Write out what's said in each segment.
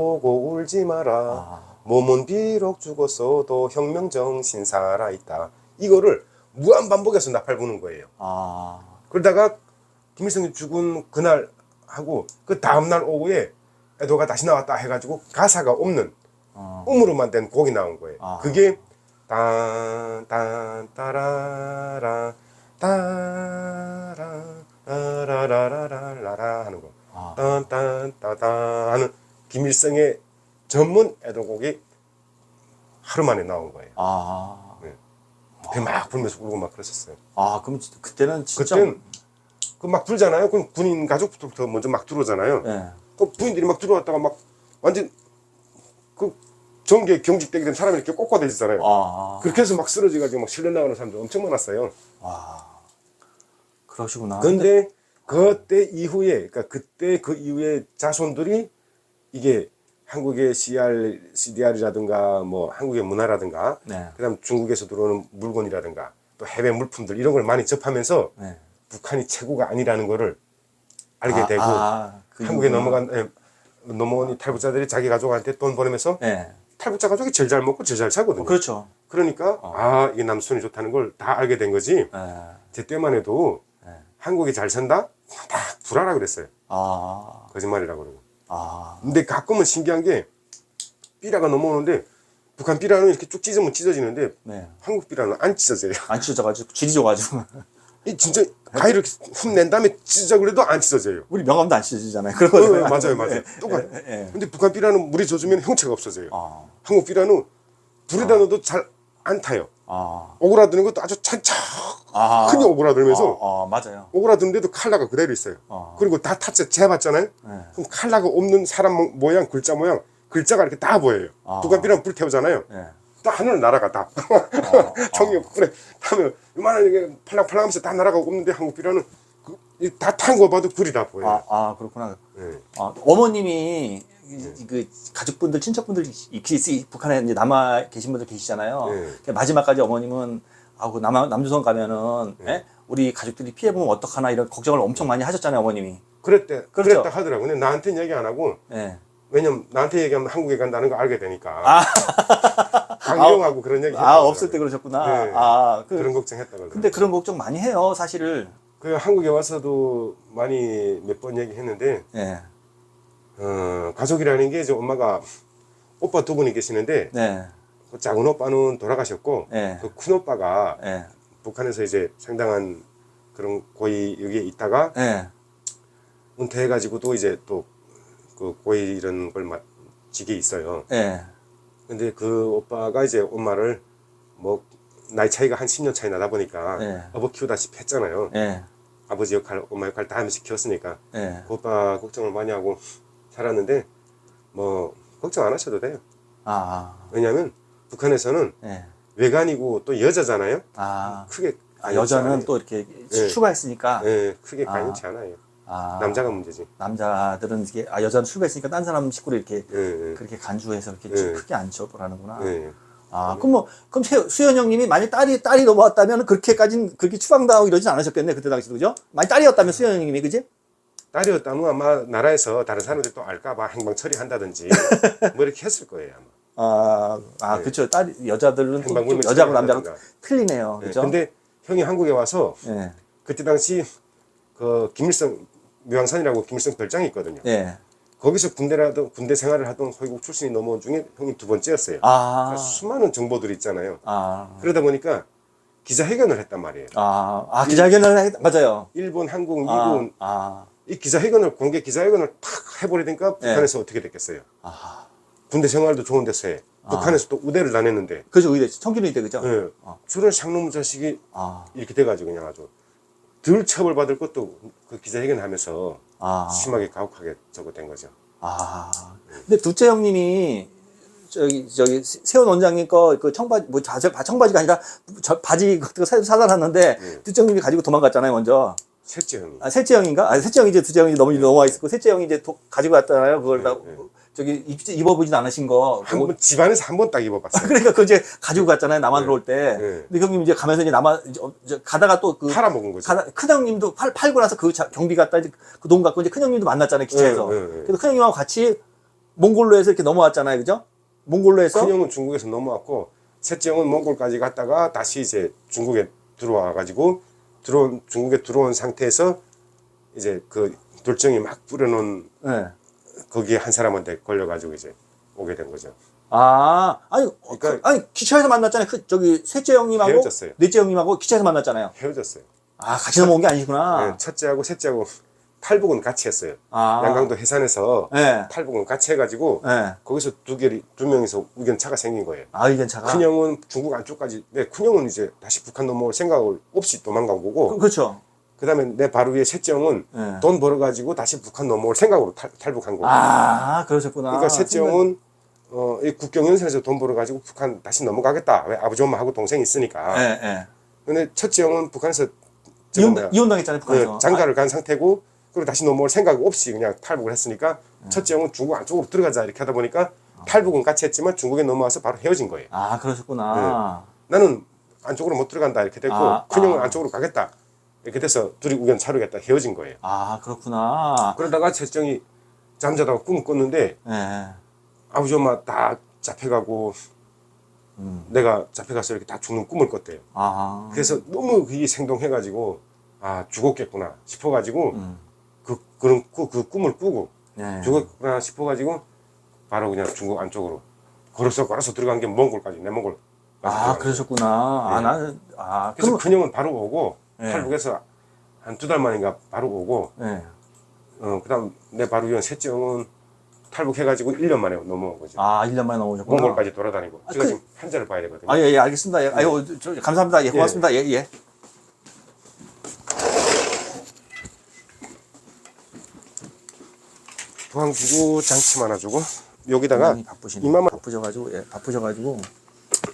보고 울지 마라. 몸은 비록 죽었어도 혁명정신 살아있다. 이거를 무한반복해서 나팔 부는 거예요. 그러다가 김일성이 죽은 그날 하고 그 다음날 오후에 애도가 다시 나왔다 해가지고 가사가 없는 음으로만 된 곡이 나온 거예요. 그게 딴딴따라라 따라라라라라라 하는 거. 딴딴따다 하는 김일성의 전문 애도곡이 하루 만에 나온 거예요. 네. 막 불면서 울고 막 그랬었어요. 그럼 그때는 진짜 그때는 그 막 불잖아요. 그럼 군인 가족부터 먼저 막 들어오잖아요. 네. 그 부인들이 막 들어왔다가 막 완전 그 전기에 경직되게 된 사람이 이렇게 꽂아대잖아요. 그렇게 해서 막 쓰러져가지고 막 실려 나가는 사람들 엄청 많았어요. 그러시구나. 근데 그때 이후에, 그러니까 그때 그 이후에 자손들이 이게 한국의 CDR이라든가 뭐 한국의 문화라든가 그다음 중국에서 들어오는 물건이라든가 또 해외 물품들 이런 걸 많이 접하면서 북한이 최고가 아니라는 거를 알게 되고 한국에 넘어온 탈북자들이 자기 가족한테 돈 보내면서 탈북자 가족이 제일 잘 먹고 제일 잘 살거든요. 그렇죠. 그러니까 이게 남순이 좋다는 걸 다 알게 된 거지. 제 때만 해도 한국이 잘 산다? 다 불하라 그랬어요. 거짓말이라고 그러고. 근데 가끔은 신기한 게 삐라가 넘어오는데 북한 삐라는 이렇게 쭉 찢으면 찢어지는데 한국 삐라는 안 찢어져요. 안 찢어져가지고 지리져가지고 이 진짜 가위를 이렇게 훅 낸 다음에 찢어 그래도 안 찢어져요. 우리 명함도 안 찢어지잖아요. 그런 거 맞아요. 똑같아. 근데 북한 삐라는 물이 젖으면 형체가 없어져요. 한국 삐라는 불에다 넣어도 잘 안 타요. 오그라드는 것도 아주 천천히 오그라들면서 맞아요. 오그라드는데도 칼라가 그대로 있어요. 그리고 다 재봤잖아요. 그럼 칼라가 없는 사람 모양, 글자 모양, 글자가 이렇게 다 보여요. 북한 삐라는 불 태우잖아요. 딱 하늘을 날아가 다. 총이 그래 하면 이만한 이게 팔랑팔랑하면서 다 날아가고 없는데 한국 삐라는 다 탄 거 봐도 불이 다 보여요. 그렇구나. 어머님이 그 가족분들, 친척분들 북한에 이제 남아 계신 분들 계시잖아요. 마지막까지 어머님은 그 남조선 가면은 우리 가족들이 피해 보면 어떡하나 이런 걱정을 엄청 많이 하셨잖아요, 어머님이. 그랬다 하더라고. 근데 나한테는 얘기 안 하고. 왜냐면 나한테 얘기하면 한국에 간다는 거 알게 되니까. 강경하고 그런 얘기. 없을 때 그러셨구나. 그런 걱정했다고. 근데 그런 걱정 많이 해요, 사실을. 그 한국에 와서도 많이 몇 번 얘기했는데. 가족이라는 게 이제 엄마가 오빠 두 분이 계시는데. 그 작은 오빠는 돌아가셨고. 그 큰 오빠가 북한에서 이제 상당한 그런 고위 여기에 있다가. 은퇴해가지고 또 이제 또 그 고위 이런 걸 직에 있어요. 근데 그 오빠가 이제 엄마를 뭐 나이 차이가 한 10년 차이 나다 보니까 어버 키우다시피 했잖아요. 아버지 역할, 엄마 역할 다 하면서 키웠으니까 그 오빠 걱정을 많이 하고 살았는데 뭐 걱정 안 하셔도 돼요. 왜냐하면 북한에서는 외간이고 또 여자잖아요. 크게 여자는 또 이렇게 추가했으니까 크게 가용치 않아요. 남자가 문제지. 남자들은 이게 여자는 출가했으니까 딴 사람 식구를 이렇게 그렇게 간주해서 이렇게 크게 안 쳐보라는구나. 그럼 수현 형님이 만약 딸이 넘어왔다면 그렇게까지는 그렇게 추방당하고 이러진 않으셨겠네, 그때 당시도. 그죠? 만약 딸이었다면 수현 형님이, 그지? 딸이었다면 아마 나라에서 다른 사람들이 또 알까봐 행방 처리한다든지 뭐 이렇게 했을 거예요, 아마. 그쵸. 여자들은 또 여자하고 남자가 틀리네요. 그죠? 근데 형이 한국에 와서 그때 당시 그 김일성 묘향산이라고 김일성 별장이 있거든요. 거기서 군대 생활을 하던 소위국 출신이 넘어온 중에 형이 두 번째였어요. 그러니까 수많은 정보들이 있잖아요. 그러다 보니까 기자회견을 했단 말이에요. 기자회견을 맞아요. 일본, 한국, 미군 이 기자회견을 공개 기자회견을 탁 해버리니까 북한에서 어떻게 됐겠어요. 군대 생활도 좋은 데서 해. 북한에서 또 우대를 다녔는데. 그죠, 의대, 청기는 의대, 그죠? 저런 샹놈 자식이 이렇게 돼가지고 그냥 아주 덜 처벌받을 것도 그 기자회견을 하면서 심하게 가혹하게 저거 된 거죠. 근데 둘째 형님이 저기 세원 원장님 거 그 청바지 뭐 청바지가 아니라 바지 그거 사다 놨는데 둘째 형님이 가지고 도망갔잖아요, 먼저. 셋째 형이. 셋째 형인가? 셋째 형이 이제 둘째 형이 넘어와 있었고 셋째 형이 이제 가지고 갔잖아요. 그걸 다 저기 입어보진 않으신 거. 한번 집안에서 한 번 딱 입어봤어요. 그러니까 그 이제 가지고 갔잖아요. 남한 들어올 때. 근데 형님 이제 가면서 이제 가다가 또 팔아먹은 거죠. 큰 형님도 팔고 나서 그 경비 갔다 이제 그 돈 갖고 이제 큰 형님도 만났잖아요. 기차에서. 그래서 큰 형님하고 같이 몽골로에서 이렇게 넘어왔잖아요, 그죠? 몽골로에서 큰형은 중국에서 넘어왔고 셋째 형은 몽골까지 갔다가 다시 이제 중국에 들어와가지고 중국에 들어온 상태에서 이제 그 돌정이 막 뿌려놓은 네. 거기에 한 사람한테 걸려가지고 이제 오게 된 거죠. 아니, 그러니까 아니 기차에서 만났잖아요. 저기 셋째 형님하고 헤어졌어요. 넷째 형님하고 기차에서 만났잖아요. 헤어졌어요. 아, 같이 넘어온 게 아니구나. 네, 첫째하고 셋째하고 탈북은 같이 했어요. 양강도 해산에서 네. 탈북은 같이 해가지고 네. 거기서 두 명이서 의견차가 생긴 거예요. 의견차가. 큰형은 중국 안쪽까지, 큰형은 이제 다시 북한 넘어올 생각을 없이 도망간 거고. 그렇죠. 그 다음에 내 바로 위에 셋째 형은 돈 벌어가지고 다시 북한 넘어올 생각으로 탈북한 거고. 그러셨구나. 그러니까 셋째 형은 이 국경연선에서 돈 벌어가지고 북한 다시 넘어가겠다. 왜 아버지 엄마하고 동생이 있으니까. 네. 근데 첫째 형은 북한에서 이혼당했잖아요, 북한에서. 장가를 간 상태고, 그리고 다시 넘어올 생각 없이 그냥 탈북을 했으니까 첫째 형은 중국 안쪽으로 들어가자 이렇게 하다 보니까 탈북은 같이 했지만 중국에 넘어와서 바로 헤어진 거예요. 그러셨구나. 나는 안쪽으로 못 들어간다 이렇게 됐고 큰형은 안쪽으로 가겠다 이렇게 돼서 둘이 의견 차르겠다 헤어진 거예요. 그렇구나. 그러다가 첫째 형이 잠자다가 꿈을 꿨는데 아버지 엄마 다 잡혀가고 내가 잡혀가서 이렇게 다 죽는 꿈을 꿨대요. 그래서 너무 그게 생동해가지고 죽었겠구나 싶어가지고 그 꿈을 꾸고 죽었구나 싶어가지고 바로 그냥 중국 안쪽으로 걸어서 들어간 게 몽골까지 내몽골. 그러셨구나. 나는 그래서 큰형은 바로 오고 탈북해서 한 2달 만인가 바로 오고 그다음 내 바로 위에 셋째 형은 탈북해가지고 1년 만에 넘어온 거죠. 1년 만에 넘어오셨구나. 몽골까지 돌아다니고 제가 지금 한자를 봐야 되거든요. 예, 알겠습니다. 감사합니다. 고맙습니다. 예. 부항 주고 장침 하나 주고 여기다가 바쁘셔가지고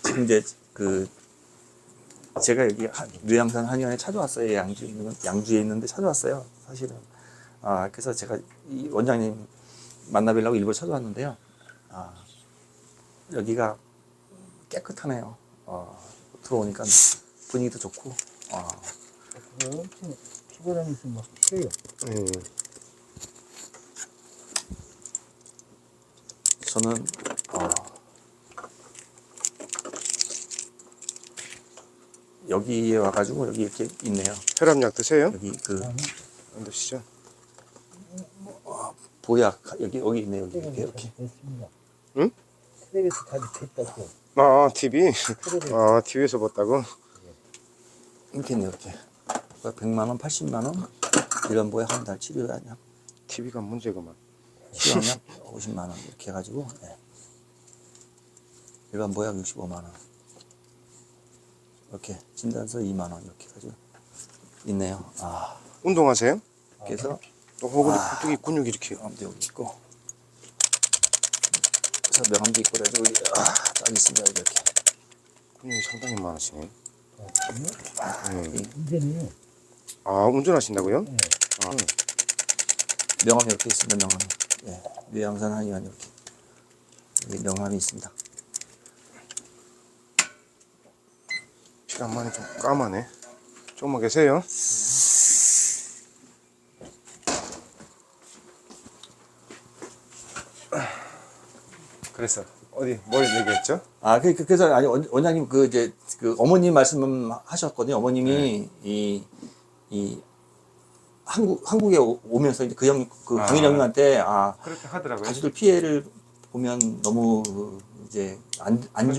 지금 이제 제가 여기 뇌양산 한의원에 찾아왔어요. 양주에 있는데 찾아왔어요. 사실은 그래서 제가 이 원장님 만나뵈려고 일부러 찾아왔는데요. 여기가 깨끗하네요. 들어오니까 분위기도 좋고. 피곤함이 있으면 막 해요. 저는 여기에 와가지고 여기 이렇게 있네요. 혈압약 드세요? 여기 안 드시죠? 보약 여기 있네 여기 이렇게. 됐습니다. 응? 텔레비에서 다시 됐다고. TV? TV에서 봤다고? 이렇게 있네 이렇게. 100만 원, 80만 원, 일반 보약 한 달 치료약, TV가 문제구만. 치료약 50만 원 이렇게 해가지고 일반 보약 65만 원. 이렇게 진단서 2만 원 이렇게 해가지고 있네요. 운동하세요? 그래서 또 호흡이 근육이 이렇게. 명함도 여기 있고, 저 명함도 있고 그래가지고 딱 있습니다 이렇게. 근육이 상당히 많으시네. 이제는요. 운전하신다고요? 네. 명함이 이렇게 있습니다. 명함이. 뇌양산 한의원 이렇게 여기 명함이 있습니다. 시간만이 좀 까마네. 조금만 계세요. 그래서 뭘 얘기했죠? 그래서 원장님 이제 어머님 말씀하셨거든요. 어머님이 이 한국에 오면서 이제 강인 형님한테 그렇게 하더라고요. 가족들 피해를 보면 너무 이제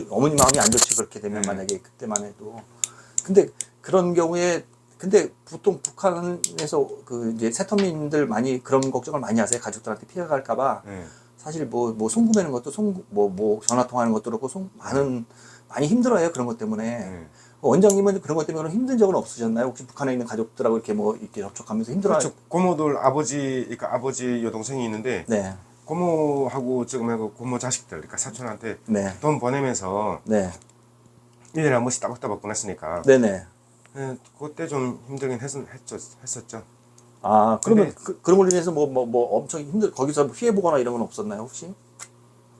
어머님 마음이 안 좋지 그렇게 되면 만약에 그때만 해도. 근데 그런 경우에 보통 북한에서 이제 새터민들 많이 그런 걱정을 많이 하세요. 가족들한테 피해가 갈까봐. 사실 뭐 송금하는 것도 뭐 전화 통화하는 것도 그렇고 많이 힘들어요. 그런 것 때문에. 원장님은 그런 것 때문에 힘든 적은 없으셨나요? 혹시 북한에 있는 가족들하고 이렇게 접촉하면서 힘들어요? 그렇죠. 고모들 아버지 여동생이 있는데 고모하고 지금 고모 자식들 그러니까 사촌한테 돈 보내면서 1년에 한 번씩 따박따박 보냈으니까 그때 좀 힘들긴 했었죠. 그러면 그런 걸로 인해서 뭐 엄청 거기서 피해 보거나 이런 건 없었나요 혹시?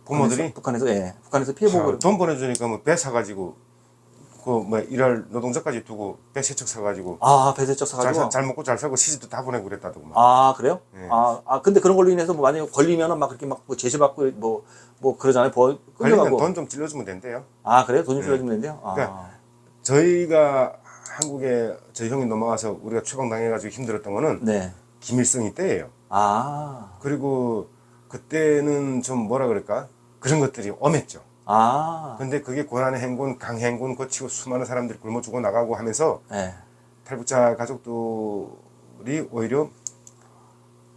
고모들이 북한에서 피해 보고 돈 보내주니까 뭐 배 사가지고 그 뭐 일할 노동자까지 두고 배세척 사가지고 아, 배세척 사가지고. 잘 먹고 잘 살고 시집도 다 보내고 그랬다고 막. 아, 그래요? 네. 근데 그런 걸로 인해서 뭐 만약에 걸리면은 막 그렇게 막 뭐 제재받고 뭐 그러잖아요. 걸리면 끌려가고. 돈 좀 찔러주면 된대요. 아, 그래요? 돈 좀 빌려주면 된대요? 아. 그러니까 저희가 한국에 저희 형이 넘어가서 우리가 추방당해가지고 힘들었던 거는 네. 김일성이 때예요. 아. 그리고 그때는 좀 뭐라 그럴까 그런 것들이 엄했죠. 아. 근데 그게 고난의 행군, 강행군 거치고 수많은 사람들이 굶어 죽어 나가고 하면서 네. 탈북자 가족들이 오히려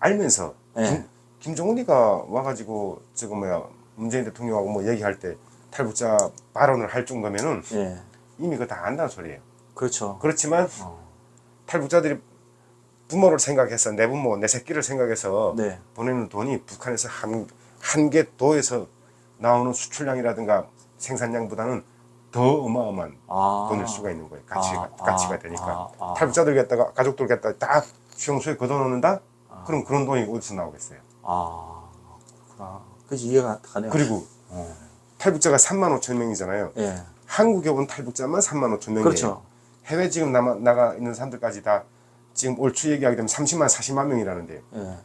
알면서 네. 김정은이가 와가지고 지금 뭐야 문재인 대통령하고 뭐 얘기할 때 탈북자 발언을 할 정도면은 네. 이미 그거 다 안다는 소리예요. 그렇죠. 그렇지만 탈북자들이 부모를 생각해서 내 부모, 내 새끼를 생각해서 네. 보내는 돈이 북한에서 한 개 도에서 나오는 수출량이라든가 생산량보다는 더 어마어마한 돈일 수가 있는 거예요. 가치가 되니까. 탈북자들 갖다가 가족들 갖다가 딱 수용소에 걷어놓는다? 그럼 그런 돈이 어디서 나오겠어요? 그렇구나. 그래서 이해가 가네요. 그리고 탈북자가 3만 5천 명이잖아요. 예. 한국에 온 탈북자만 3만 5천 명이에요. 그렇죠. 해외 지금 나가 있는 사람들까지 다 지금 올 초 얘기하게 되면 30만, 40만 명이라는데요. 예.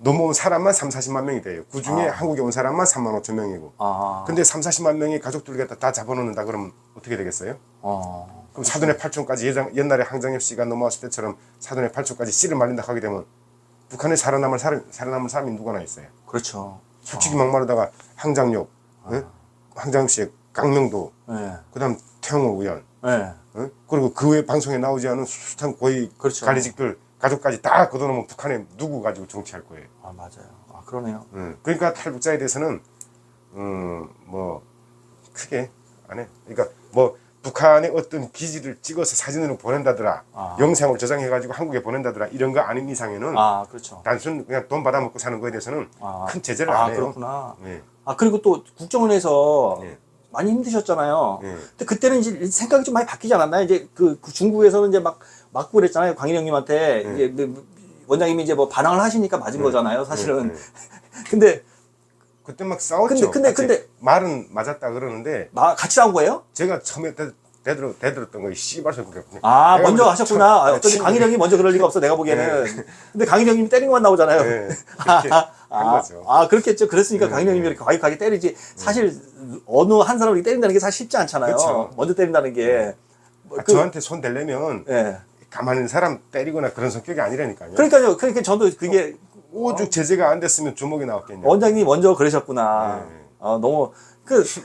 넘어온 사람만 3, 40만 명이 돼요. 그 중에 한국에 온 사람만 3만 5천 명이고. 근데 3, 40만 명이 가족들 갖다 다 잡아놓는다 그러면 어떻게 되겠어요? 그럼 사돈의 8촌까지 옛날에 항정엽 씨가 넘어왔을 때처럼 사돈의 8촌까지 씨를 말린다 하게 되면 북한에 살아남을 사람이 누구나 있어요. 그렇죠. 솔직히 막말하다가 항장엽, 항장엽 씨의 강명도, 예. 그다음 태영호 의원, 예. 그리고 그 외 방송에 나오지 않은 숱한 고위 그렇죠. 관리직들 가족까지 다 걷어놓으면 북한에 누구 가지고 정치할 거예요. 맞아요. 그러네요. 그러니까 탈북자에 대해서는 뭐 크게 안 해. 그러니까 뭐 북한의 어떤 기지를 찍어서 사진으로 보낸다더라, 영상을 저장해가지고 한국에 보낸다더라 이런 거 아닌 이상에는 그렇죠. 단순 그냥 돈 받아먹고 사는 거에 대해서는 큰 제재를 안 해요. 그렇구나. 네. 그리고 또 국정원에서 네. 많이 힘드셨잖아요. 네. 근데 그때는 이제 생각이 좀 많이 바뀌지 않았나요? 이제 그 중국에서는 이제 맞고 그랬잖아요. 광일 형님한테. 네. 이제 원장님이 이제 뭐 반항을 하시니까 맞은 거잖아요, 사실은. 근데 그때 막 싸웠죠. 근데 말은 맞았다 그러는데 같이 싸운 거예요? 제가 처음에 대들었던 거 씨발 소리. 먼저 하셨구나. 어쩐지 강일 형이 먼저 그럴 리가 없어, 내가 보기에는. 근데 강일 형님이 때린 것만 나오잖아요. 네, 그렇게 한 거죠. 그렇겠죠. 그랬으니까 강일 형님이 이렇게 과격하게 때리지. 사실 어느 한 사람을 때린다는 게 사실 쉽지 않잖아요. 그렇죠. 먼저 때린다는 게. 저한테 손 대려면 예. 가만히 있는 사람 때리거나 그런 성격이 아니라니까요. 그러니까 저도 그게 오죽 제재가 안 됐으면 주먹이 나왔겠냐. 원장님이 먼저 그러셨구나. 네. 너무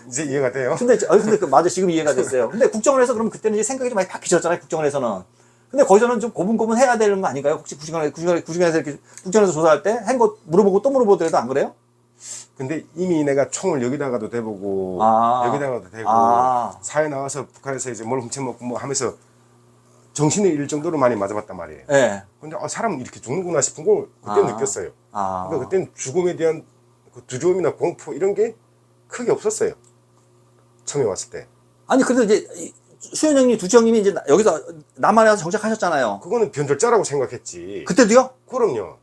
이제 이해가 돼요. 근데 맞아, 지금 이해가 됐어요. 근데 국정원에서 그럼 그때는 이제 생각이 좀 많이 바뀌셨잖아요, 국정원에서는. 근데 거기서는 좀 고분고분 해야 되는 거 아닌가요? 혹시 국정원에서 이렇게 국정원에서 조사할 때 한 거 물어보고 또 물어보더라도 안 그래요? 근데 이미 내가 총을 여기다가도 대보고 여기다가도 대고 사회 나와서 북한에서 이제 뭘 훔쳐먹고 뭐 하면서 정신을 잃을 정도로 많이 맞아봤단 말이에요. 네. 근데 사람은 이렇게 죽는구나 싶은 걸 그때 느꼈어요. 그러니까 그때는 죽음에 대한 그 두려움이나 공포 이런 게 크게 없었어요. 처음에 왔을 때. 아니, 그래도 이제 수현 형님, 두치 형님이 이제 여기서 남한에 와서 정착하셨잖아요. 그거는 변절자라고 생각했지. 그때도요? 그럼요.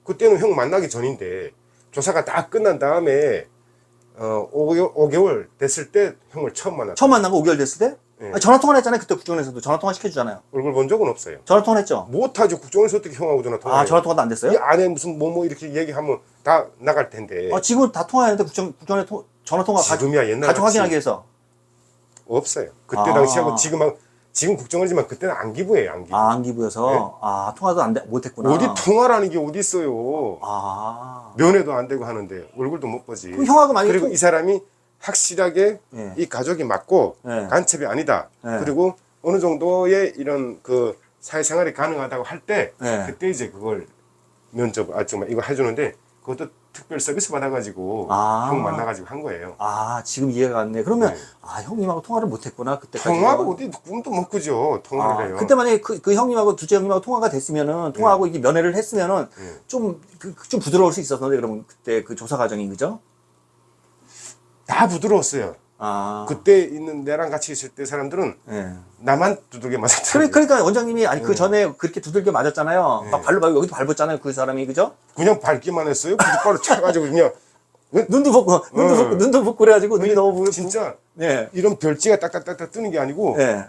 그때는 형 만나기 전인데 조사가 다 끝난 다음에 5개월 됐을 때 형을 처음 만났어요. 처음 만난 거 5개월 됐을 때? 네. 전화통화를 했잖아요. 그때 국정원에서도 전화통화 시켜주잖아요. 얼굴 본 적은 없어요. 전화통화를 했죠? 못하죠. 국정원에서 어떻게 형하고 전화통화. 전화통화도 안 됐어요? 이 안에 무슨 뭐 이렇게 얘기하면 다 나갈 텐데. 지금 다 통화하는데 국정원에 전화통화 지금이야 옛날 가족 확인하기 위해서. 없어요. 그때 당시하고 지금 국정원이지만 그때는 안기부예요. 안기부. 안기부여서. 통화도 못했구나. 어디 통화라는 게 어디 있어요. 면회도 안 되고 하는데 얼굴도 못 보지. 그럼 형하고 만약에 그리고 이 사람이 확실하게 이 가족이 맞고 간첩이 아니다. 그리고 어느 정도의 이런 그 사회생활이 가능하다고 할 때 그때 이제 그걸 면접 정말 이거 해주는데 그것도 특별 서비스 받아가지고 형 만나가지고 한 거예요. 지금 이해가 갔네. 그러면 형님하고 통화를 못했구나 그때까지. 통화하고 어디 꿈도 못 꾸죠. 통화를 해요. 그때 만약에 그 형님하고 두째 형님하고 통화가 됐으면은 통화하고 이게 면회를 했으면은 좀 부드러울 수 있었는데 그러면 그때 그 조사 과정이 그죠? 다 부드러웠어요. 그때 있는 내랑 같이 있을 때 사람들은 나만 두들겨 맞았잖아요. 그러니까 원장님이 그 전에 그렇게 두들겨 맞았잖아요. 막 여기도 밟았잖아요. 그 사람이 그죠? 그냥 밟기만 했어요. 바로 차가지고 그냥 눈도 붓고 그래가지고 눈이 너무 진짜 네. 이런 별지가 딱딱딱딱 뜨는 게 아니고 네.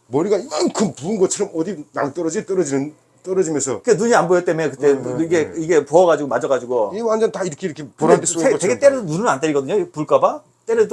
머리가 이만큼 부은 것처럼 어디 떨어지면서 그 눈이 안 보였다며 그때 이게 부어가지고 맞아가지고 이 완전 다 이렇게 보라빛 쏘는 되게 것처럼 때려도 눈은 안 때리거든요. 불까봐 때려도